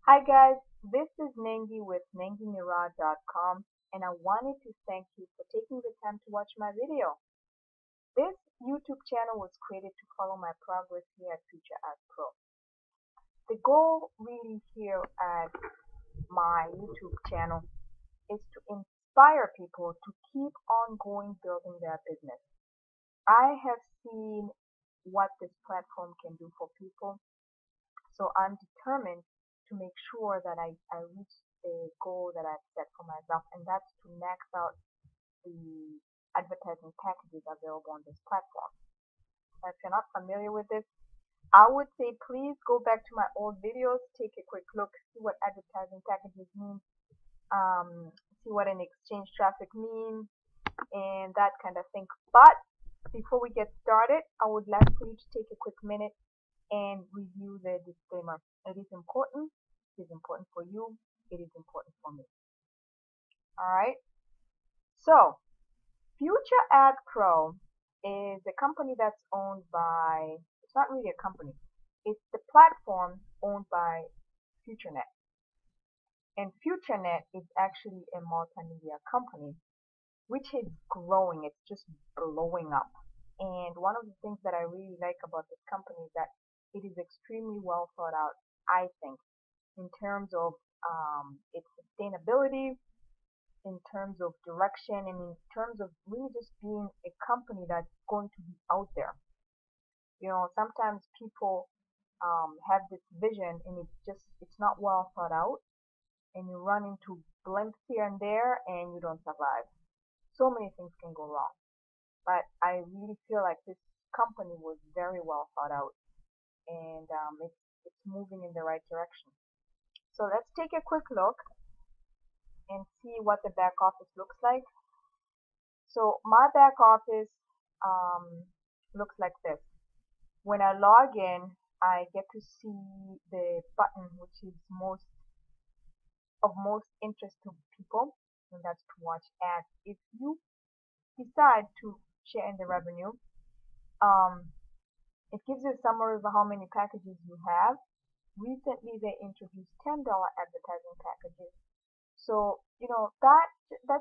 Hi guys, this is Nengi with nengi.miraa.com, and I wanted to thank you for taking the time to watch my video. This YouTube channel was created to follow my progress here at FutureAd Pro. The goal really here at my YouTube channel is to inspire people to keep on going building their business. I have seen what this platform can do for people, so I'm determined to make sure that I reach the goal that I've set for myself, and that's to max out the advertising packages available on this platform. Now, if you're not familiar with this, I would say please go back to my old videos, take a quick look, see what advertising packages mean, see what an exchange traffic means, and that kind of thing. But before we get started, I would like for you to take a quick minute and review the disclaimer. It is important. It is important for you. It is important for me. Alright. So, FutureAd Pro is a company that's owned by, it's not really a company, it's the platform owned by FutureNet. And FutureNet is actually a multimedia company which is growing. It's just blowing up. And one of the things that I really like about this company is that it is extremely well thought out, I think, in terms of its sustainability, in terms of direction, and in terms of really just being a company that's going to be out there. You know, sometimes people have this vision and it's not well thought out, and you run into blimps here and there and you don't survive. So many things can go wrong. But I really feel like this company was very well thought out, and it's moving in the right direction. So let's take a quick look and see what the back office looks like. So my back office looks like this. When I log in, I get to see the button which is of most interest to people, and that's to watch ads. If you decide to share in the revenue, it gives you a summary of how many packages you have. Recently, they introduced $10 advertising packages. So, you know, that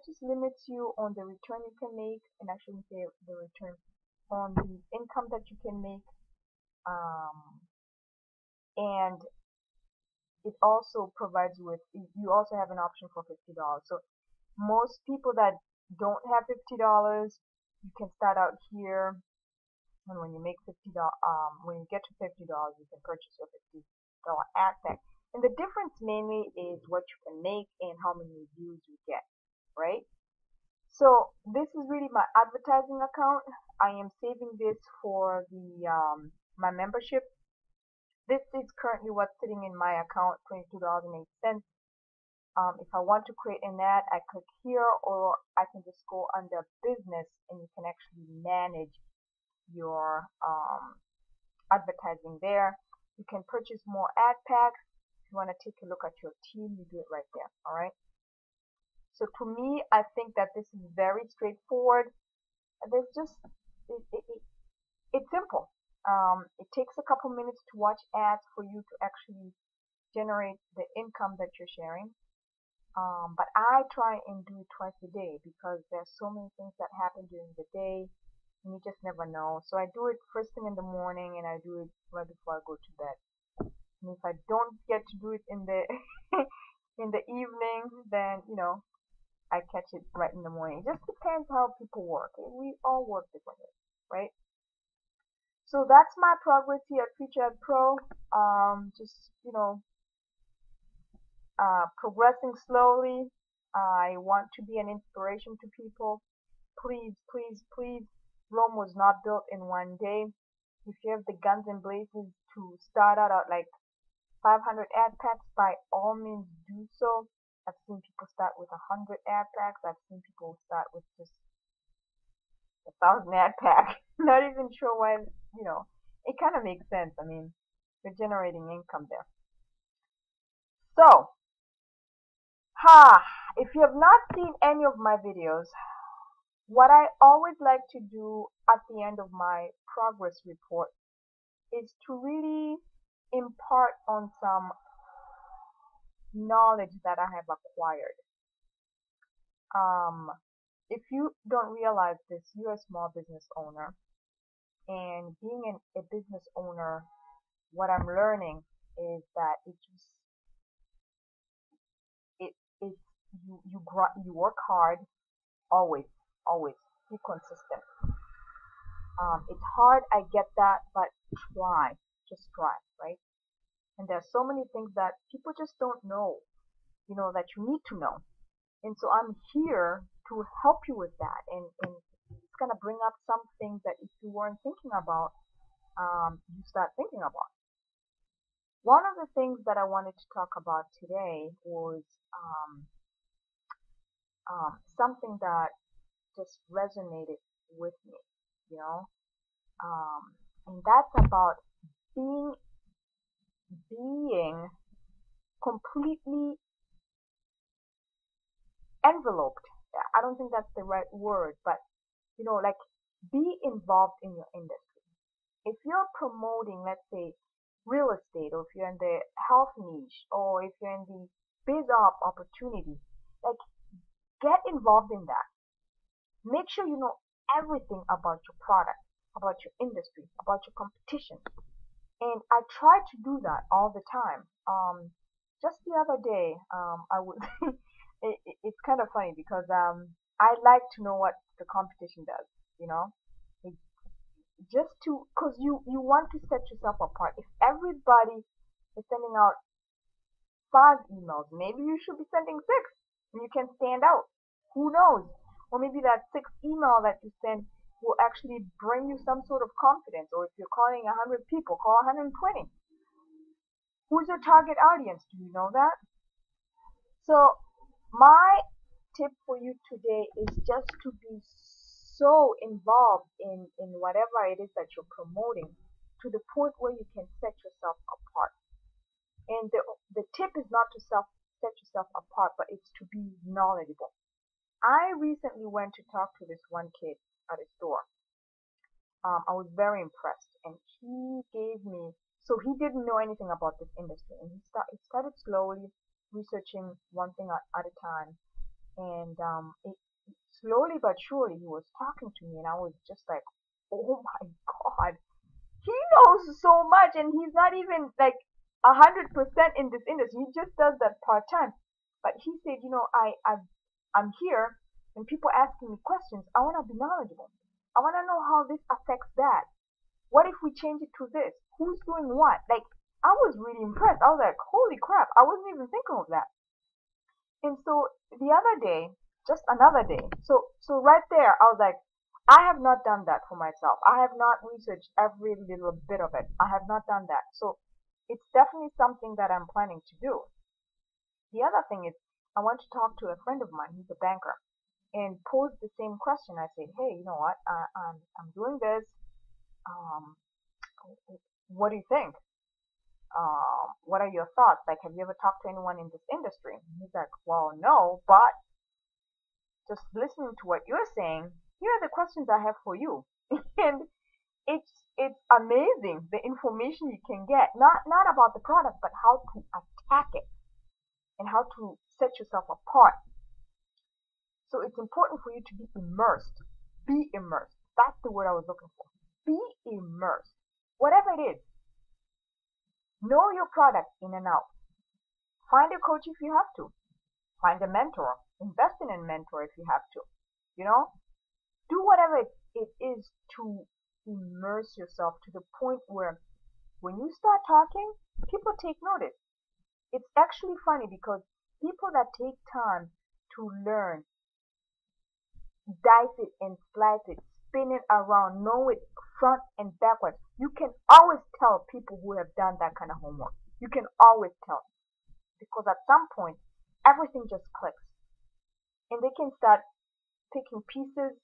just limits you on the return you can make, and I shouldn't say the return, on the income that you can make. And it also provides you with, you also have an option for $50. So most people that don't have $50, you can start out here, and when you make when you get to $50, you can purchase your $50 ad pack. And the difference mainly is what you can make and how many views you get, right? So this is really my advertising account. I am saving this for the my membership. This is currently what's sitting in my account, $22.08. If I want to create an ad, I click here, or I can just go under business, and you can actually manage your advertising there. You can purchase more ad packs. If you want to take a look at your team, you do it right there. Alright. So to me, I think that this is very straightforward. There's just it's simple. It takes a couple minutes to watch ads for you to actually generate the income that you're sharing. But I try and do it twice a day because there's so many things that happen during the day, and you just never know. So I do it first thing in the morning, and I do it right before I go to bed. And if I don't get to do it in the in the evening, then you know, I catch it right in the morning. It just depends how people work. We all work differently, right? So that's my progress here at FutureAd Pro. Just, you know, progressing slowly. I want to be an inspiration to people. Please, please, please, Rome was not built in one day. If you have the guns and blazes to start out at like 500 ad packs, by all means do so. I've seen people start with 100 ad packs. I've seen people start with just 1,000 ad pack. Not even sure why, you know, it kind of makes sense. I mean, you're generating income there. So, if you have not seen any of my videos, what I always like to do at the end of my progress report is to really impart on some knowledge that I have acquired. If you don't realize this, you're a small business owner, and being a business owner, what I'm learning is that it's you work hard, always, always be consistent. It's hard, I get that, but just try, right? And there's so many things that people just don't know, that you need to know. And so I'm here to help you with that, and it's gonna bring up some things that if you weren't thinking about, you start thinking about. One of the things that I wanted to talk about today was something that just resonated with me, you know, and that's about being completely enveloped. I don't think that's the right word, but like, be involved in your industry. If you're promoting, let's say, real estate, or if you're in the health niche, or if you're in the biz op opportunity, like, get involved in that. Make sure you know everything about your product, about your industry, about your competition. And I try to do that all the time. Just the other day, I was it's kind of funny because I like to know what the competition does, you know, it, just to, because you want to set yourself apart. If everybody is sending out 5 emails, maybe you should be sending 6, and you can stand out. Who knows? Or maybe that 6th email that you send will actually bring you some sort of confidence. Or if you're calling 100 people, call 120. Who's your target audience? Do you know that? So my tip for you today is just to be so involved in whatever it is that you're promoting, to the point where you can set yourself apart. And the tip is not to set yourself apart, but it's to be knowledgeable. I recently went to talk to this one kid at a store. I was very impressed, and he gave me, so he didn't know anything about this industry, and he started slowly researching one thing at a time, and slowly but surely he was talking to me, and I was just like, oh my God, he knows so much, and he's not even like 100% in this industry. He just does that part time. But he said, I'm here, and people asking me questions. I want to be knowledgeable. I want to know how this affects that. What if we change it to this? Who's doing what? Like, I was really impressed. I was like, holy crap, I wasn't even thinking of that. And so the other day, just another day, so right there, I was like, I have not done that for myself. I have not researched every little bit of it. I have not done that. So it's definitely something that I'm planning to do. The other thing is, I want to talk to a friend of mine, he's a banker, and pose the same question. I said, hey, you know what? I'm doing this. What do you think? What are your thoughts? Like, have you ever talked to anyone in this industry? And he's like, well, no, but just listening to what you're saying, here are the questions I have for you. And it's amazing the information you can get, not about the product, but how to attack it and how to set yourself apart. So it's important for you to be immersed. Be immersed. That's the word I was looking for. Be immersed. Whatever it is. Know your product in and out. Find a coach if you have to. Find a mentor. Invest in a mentor if you have to. Do whatever it is to immerse yourself to the point where when you start talking, people take notice. It's actually funny because people that take time to learn, dice it and slice it, spin it around, know it front and backwards. You can always tell people who have done that kind of homework. You can always tell. Because at some point, everything just clicks. And they can start picking pieces,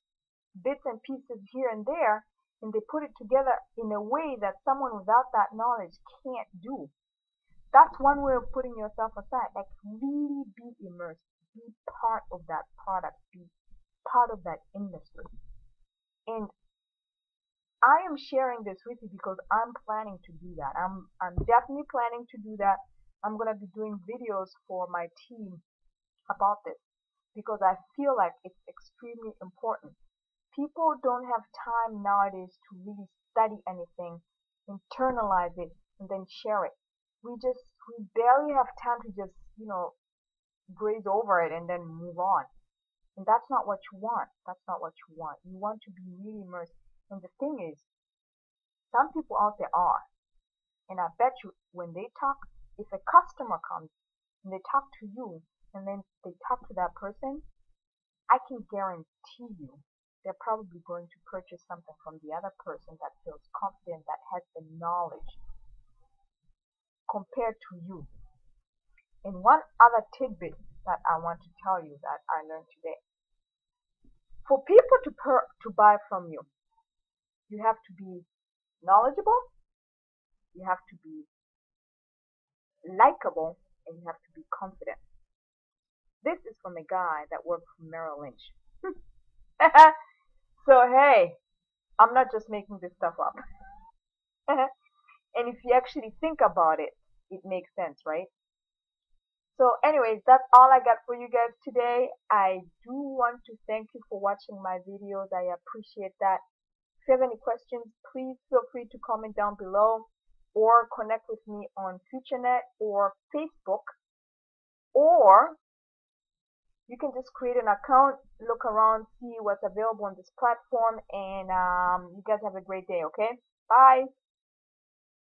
bits and pieces here and there, and they put it together in a way that someone without that knowledge can't do. That's one way of putting yourself aside. Like, really be immersed. Be part of that product. Be part of that industry. And I am sharing this with you because I'm planning to do that. I'm definitely planning to do that. I'm going to be doing videos for my team about this because I feel like it's extremely important. People don't have time nowadays to really study anything, internalize it, and then share it. We barely have time to just, graze over it and then move on. And that's not what you want. That's not what you want. You want to be really immersed. And the thing is, some people out there are. And I bet you when they talk, if a customer comes and they talk to you and then they talk to that person, I can guarantee you they're probably going to purchase something from the other person that feels confident, that has the knowledge compared to you. And one other tidbit that I want to tell you that I learned today. For people to buy from you, you have to be knowledgeable, you have to be likable, and you have to be confident. This is from a guy that worked for Merrill Lynch. So hey, I'm not just making this stuff up. And if you actually think about it, it makes sense, right? So anyways, that's all I got for you guys today. I do want to thank you for watching my videos. I appreciate that. If you have any questions, please feel free to comment down below or connect with me on FutureNet or Facebook, or you can just create an account, look around, see what's available on this platform, and you guys have a great day, okay? Bye!